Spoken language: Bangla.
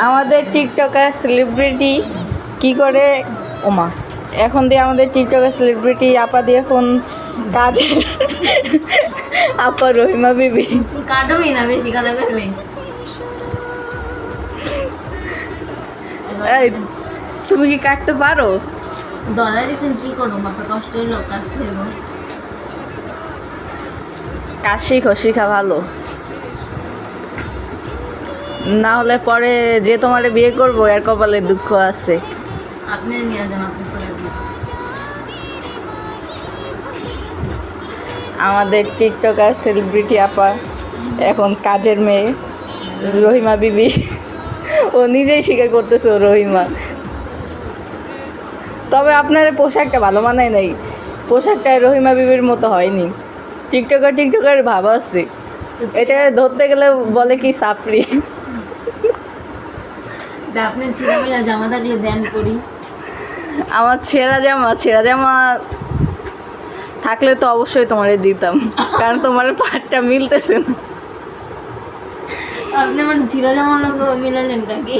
আমাদের টিকটকার সেলিব্রিটি কি করে ওমা এখন দিয়ে আমাদের টিকটকার সেলিব্রিটি আপা দিয়ে এখন কাজের আপা রহিমা বিবি কাটবি না বেশি কথা করলে। এই তুমি কি কাটতে পারো? ধরা দিচ্ছেন কি করবো, মাথা কষ্ট হইলো কাজ করবো। কাজ শিখো, শিখা ভালো, না হলে পরে যে তোমারে বিয়ে করবো এর কপালে দুঃখ আছে। আপনি নিয়ে যান, আপনি করে দিন। আমাদের টিকটকার সেলিব্রিটি আপা এখন কাজের মেয়ে রহিমা বিবি, ও নিজেই স্বীকার করতেছে ও রহিমা। তবে আপনার পোশাকটা ভালো মানায় নাই, পোশাকটা রহিমা বিবির মতো হয়নি। টিকটকার ভাব আছে, এটা ধরতে গেলে বলে কি সাপড়ি। আপনার ছেলে মেয়েরা জামা থাকলে দেন করি। আমার ছেঁড়া জামা থাকলে তো অবশ্যই তোমারে দিতাম, কারণ তোমার পাটটা মিলতেছে না। আপনি আমার ছেলে জামার লোক মিলালেন কাকি।